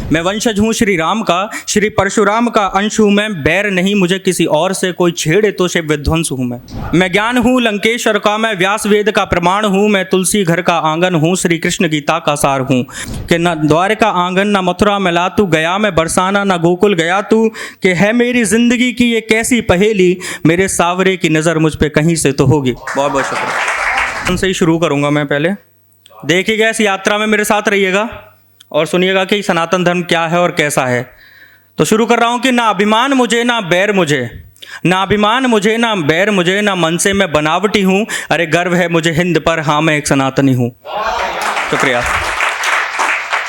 मैं वंशज हूँ श्री राम का, श्री परशुराम का अंश हूँ मैं, बैर नहीं मुझे किसी और से, कोई छेड़े तो शिव विध्वंस हूँ मैं ज्ञान हूँ लंकेश्वर का, मैं व्यास वेद का प्रमाण हूँ, मैं तुलसी घर का आंगन हूँ, श्री कृष्ण गीता का सार हूँ। कि न द्वारका आंगन न मथुरा में ला तू, गया मैं बरसाना न गोकुल गया तू, कि है मेरी जिंदगी की ये कैसी पहेली, मेरे सावरे की नज़र मुझ पे कहीं से तो होगी। बहुत बहुत शुक्रिया। उनसे ही शुरू करूँगा मैं। पहले देखिएगा, इस यात्रा में मेरे साथ रहिएगा और सुनिएगा कि सनातन धर्म क्या है और कैसा है। तो शुरू कर रहा हूँ कि ना अभिमान मुझे ना बैर मुझे, ना अभिमान मुझे ना बैर मुझे, ना मन से मैं बनावटी हूँ, अरे गर्व है मुझे हिंद पर, हाँ मैं एक सनातनी हूँ। शुक्रिया।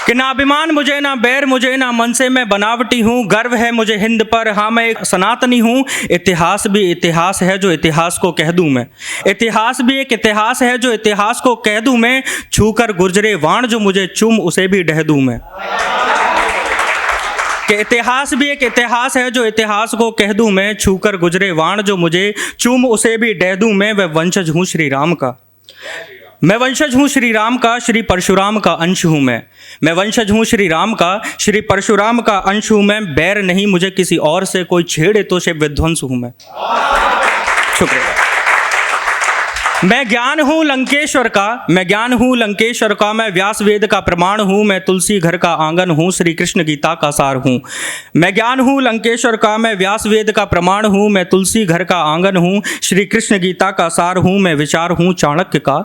कि ना अभिमान मुझे ना बैर मुझे, ना मन से मैं बनावटी हूँ, गर्व है मुझे हिंद पर, हाँ मैं एक सनातनी हूँ। इतिहास भी इतिहास है जो इतिहास को कह दूँ मैं, इतिहास भी एक इतिहास है जो इतिहास को कह दूँ मैं, छूकर गुजरे वाण जो मुझे चूम उसे भी ढह दूँ मैं। कि इतिहास भी एक इतिहास है जो इतिहास को कह दूँ मैं, छूकर गुजरे वाण जो मुझे चूम उसे भी ढह दूँ मैं। वह वंशज हूँ श्री राम का, मैं वंशज हूँ श्री राम का, श्री परशुराम का अंश हूँ मैं वंशज हूँ श्री राम का, श्री परशुराम का अंश हूँ मैं, बैर नहीं मुझे किसी और से, कोई छेड़े तो शिव विध्वंस हूँ मैं। शुक्रिया। मैं ज्ञान हूँ लंकेश्वर का, मैं ज्ञान हूँ लंकेश्वर का, मैं व्यास वेद का प्रमाण हूँ, मैं तुलसी घर का आंगन हूँ, श्री कृष्ण गीता का सार हूँ। मैं ज्ञान हूँ लंकेश्वर का, मैं व्यास वेद का प्रमाण हूँ, मैं तुलसी घर का आंगन हूँ, श्री कृष्ण गीता का सार हूँ। मैं विचार हूँ चाणक्य का,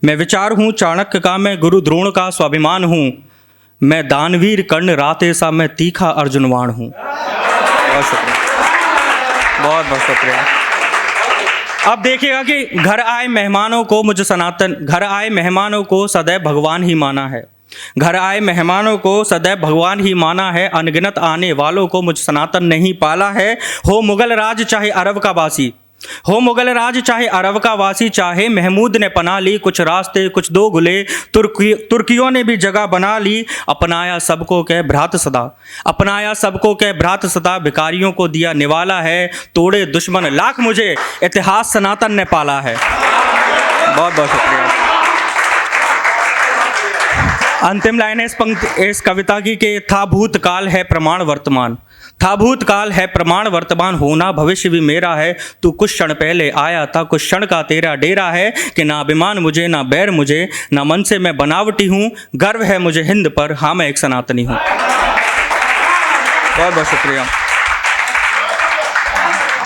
मैं विचार हूँ चाणक्य का, मैं गुरु द्रोण का स्वाभिमान हूँ, मैं दानवीर कर्ण राते सा, मैं तीखा अर्जुनवाण हूँ। बहुत शुक्रिया, बहुत बहुत शुक्रिया। अब देखिएगा कि घर आए मेहमानों को मुझे सनातन, घर आए मेहमानों को सदैव भगवान ही माना है, घर आए मेहमानों को सदैव भगवान ही माना है, अनगिनत आने वालों को मुझ सनातन नहीं पाला है। हो मुगल राज चाहे अरब का वासी, हो मुगल राज चाहे अरब का वासी, चाहे महमूद ने पना ली कुछ रास्ते कुछ दो गुले, तुर्कियों ने भी जगह बना ली, अपनाया सबको कह भ्रात सदा, अपनाया सबको कह भ्रात सदा, भिखारियों को दिया निवाला है, तोड़े दुश्मन लाख मुझे, इतिहास सनातन ने पाला है। बहुत बहुत शुक्रिया। अंतिम लाइन है इस कविता की कि था भूतकाल है प्रमाण वर्तमान, था भूतकाल है प्रमाण वर्तमान, होना भविष्य भी मेरा है, तू कुछ क्षण पहले आया था कुछ क्षण का तेरा डेरा है। कि ना अभिमान मुझे ना बैर मुझे, ना मन से मैं बनावटी हूँ, गर्व है मुझे हिंद पर, हाँ मैं एक सनातनी हूँ। बहुत बहुत शुक्रिया,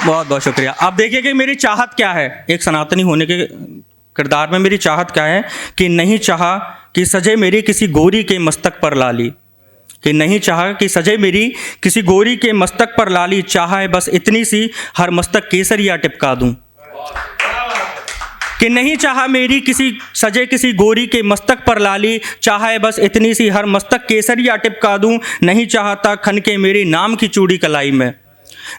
बहुत बहुत शुक्रिया। अब देखिए कि मेरी चाहत क्या है, एक सनातनी होने के किरदार में मेरी चाहत क्या है। कि नहीं चाहा कि सजे मेरी किसी गोरी के मस्तक पर लाली, कि नहीं चाहा कि सजे मेरी किसी गोरी के मस्तक पर लाली, चाहा है बस इतनी सी हर मस्तक केसरिया टिपका दूं। कि नहीं चाहा मेरी किसी सजे किसी गोरी के मस्तक पर लाली, चाहा है बस इतनी सी हर मस्तक केसरिया टिपका दूं। नहीं चाहता खन के मेरी नाम की चूड़ी कलाई में,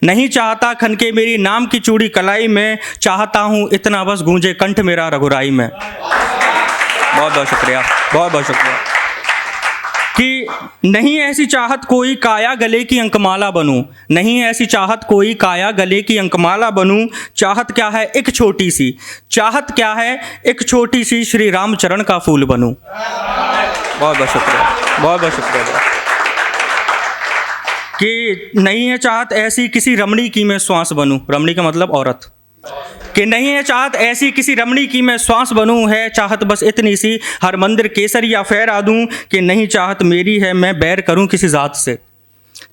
नहीं चाहता खन के मेरी नाम की चूड़ी कलाई में, चाहता हूँ इतना बस गूंजे कंठ मेरा रघुराई में। बहुत बहुत शुक्रिया, बहुत बहुत शुक्रिया। कि नहीं ऐसी चाहत कोई काया गले की अंकमाला बनूं, नहीं ऐसी चाहत कोई काया गले की अंकमाला बनूं, चाहत क्या है एक छोटी सी, चाहत क्या है एक छोटी सी, श्री रामचरण का फूल बनूं। बहुत बहुत शुक्रिया, बहुत बहुत शुक्रिया। कि नहीं है चाहत ऐसी किसी रमणी की मैं श्वास बनूं, रमणी का मतलब औरत, कि नहीं है चाहत ऐसी किसी रमणी की मैं श्वास बनूं, है चाहत बस इतनी सी हर मंदिर केसरिया फहरा दूं। कि नहीं चाहत मेरी है मैं बैर करूं किसी ज़ात से,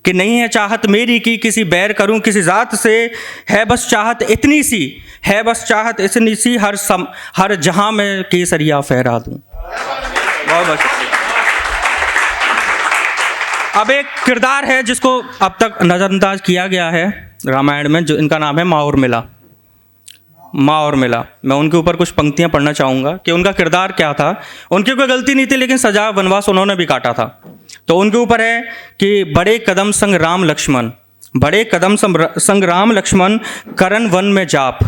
कि नहीं है चाहत मेरी की किसी बैर करूं किसी ज़ात से, है बस चाहत इतनी सी, है बस चाहत इतनी सी हर जहां में केसरिया फहरा दूं। बहुत बहुत शुक्रिया। अब एक किरदार है जिसको अब तक नज़रअंदाज किया गया है रामायण में, जो इनका नाम है माँ उर्मिला। माँ उर्मिला, मैं उनके ऊपर कुछ पंक्तियाँ पढ़ना चाहूँगा कि उनका किरदार क्या था। उनकी कोई गलती नहीं थी, लेकिन सजा वनवास उन्होंने भी काटा था। तो उनके ऊपर है कि बड़े कदम संग राम लक्ष्मण, बड़े कदम संग राम लक्ष्मण करन वन में जाप,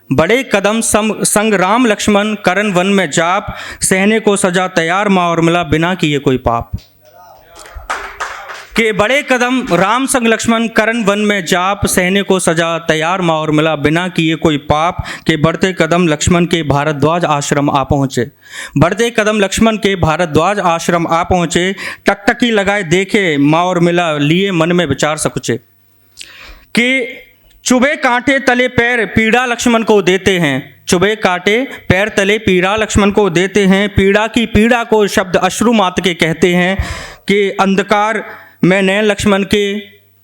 बड़े कदम संग राम लक्ष्मण करन वन में जाप, सहने को सजा तैयार माँ उर्मिला बिना किए कोई पाप। कि बड़े कदम राम संग लक्ष्मण करण वन में जाप, सहने को सजा तैयार माँ और मिला बिना किए कोई पाप, के बढ़ते कदम लक्ष्मण के भारद्वाज आश्रम आ पहुँचे। बढ़ते कदम लक्ष्मण के भारद्वाज आश्रम आ पहुँचे, टकटकी लगाए देखे माँ और मिला लिए मन में विचार सकुचे। कि चुभे कांटे तले पैर पीड़ा लक्ष्मण को देते हैं, चुभे कांटे पैर तले पीड़ा लक्ष्मण को देते हैं, पीड़ा की पीड़ा को शब्द अश्रु मात के कहते हैं। कि अंधकार में नैन लक्ष्मण के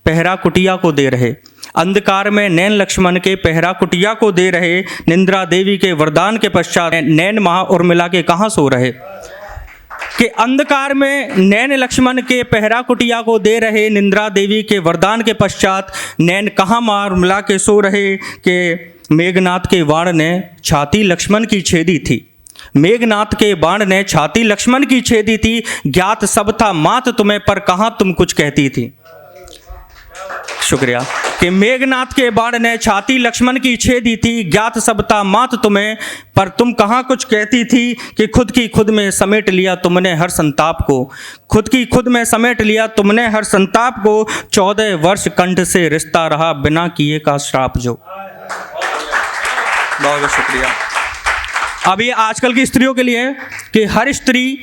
पहरा कुटिया को दे रहे, अंधकार में नैन लक्ष्मण के पहरा कुटिया को दे रहे, निंद्रा देवी के वरदान के पश्चात नैन महा उर्मिला के कहाँ सो रहे। कि अंधकार में नैन लक्ष्मण के पहरा कुटिया को दे रहे, निंद्रा देवी के वरदान के पश्चात नैन कहाँ मार मिला के सो रहे। कि मेघनाथ के बाण ने छाती लक्ष्मण की छेदी थी, मेघनाथ के बाण ने छाती लक्ष्मण की छेदी थी, ज्ञात सब था मात तुम्हें पर कहाँ तुम कुछ कहती थी। शुक्रिया। कि मेघनाथ के बाण ने छाती लक्ष्मण की छेदी थी, ज्ञात सब था मात तुम्हें पर तुम कहाँ कुछ कहती थी। कि खुद की खुद में समेट लिया तुमने हर संताप को, खुद की खुद में समेट लिया तुमने हर संताप को, 14 वर्ष कंठ से रिश्ता रहा बिना किए का श्राप जो। बहुत बहुत शुक्रिया। अब ये आजकल की स्त्रियों के लिए कि हर स्त्री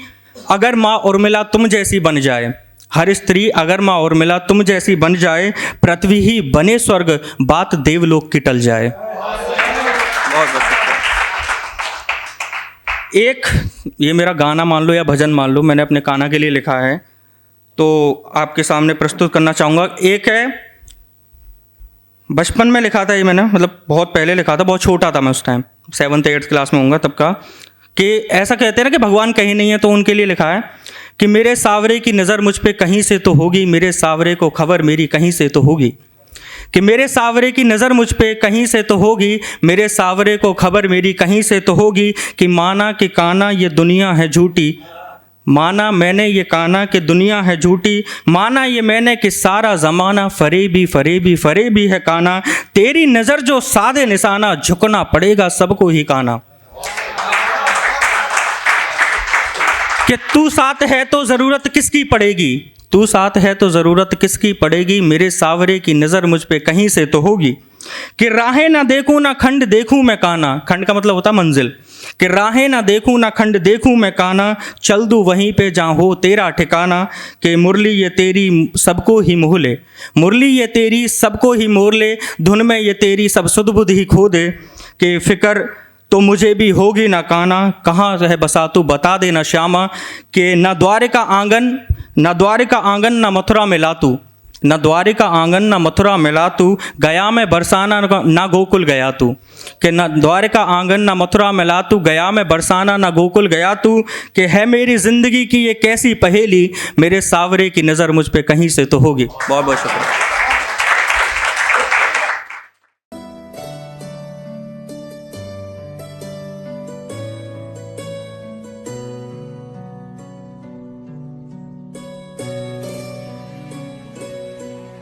अगर माँ उर्मिला तुम जैसी बन जाए, हर स्त्री अगर माँ उर्मिला तुम जैसी बन जाए, पृथ्वी ही बने स्वर्ग बात देवलोक की टल जाए। बहुत बहुत शुक्रिया। एक ये मेरा गाना मान लो या भजन मान लो, मैंने अपने कान्हा के लिए लिखा है तो आपके सामने प्रस्तुत करना चाहूँगा। एक है बचपन में लिखा था ये मैंने, मतलब बहुत पहले लिखा था, बहुत छोटा था मैं उस टाइम, 7th 8th क्लास में होऊंगा तब का। कि ऐसा कहते हैं ना कि भगवान कहीं नहीं है, तो उनके लिए लिखा है कि मेरे सावरे की नज़र मुझ पे कहीं से तो होगी, मेरे सावरे को खबर मेरी कहीं से तो होगी। कि मेरे सावरे की नज़र मुझ पे कहीं से तो होगी, मेरे सावरे को खबर मेरी कहीं से तो होगी। कि माना कि काना ये दुनिया है झूठी, माना मैंने ये काना कि दुनिया है झूठी, माना ये मैंने कि सारा ज़माना फरेबी फरेबी फरेबी है काना, तेरी नज़र जो सादे निशाना झुकना पड़ेगा सबको ही काना। कि तू साथ है तो ज़रूरत किसकी पड़ेगी, तू साथ है तो ज़रूरत किसकी पड़ेगी, मेरे सावरे की नज़र मुझ पे कहीं से तो होगी। कि राहें ना देखूं ना खंड देखूं मैं काना, खंड का मतलब होता मंजिल। कि राहें ना देखूं ना खंड देखूं मैं काना, चल दूँ वहीं पे जहाँ हो तेरा ठिकाना। कि मुरली ये तेरी सबको ही मोह ले, मुरली ये तेरी सबको ही मोह ले, धुन में ये तेरी सब सुध बुध ही खो दे। कि फ़िक्र तो मुझे भी होगी ना काना, कहाँ है बसा तू बता दे ना श्यामा। कि न द्वारिका आंगन न द्वारिका आंगन न मथुरा मिला तू, न द्वारिका आंगन न मथुरा मिला तू, गया में बरसाना ना गोकुल गया तू। कि न द्वारिका आंगन न मथुरा मिला तू, गया में बरसाना ना गोकुल गया तू। कि है मेरी ज़िंदगी की ये कैसी पहेली, मेरे सावरे की नज़र मुझ पे कहीं से तो होगी। बहुत बहुत शुक्रिया।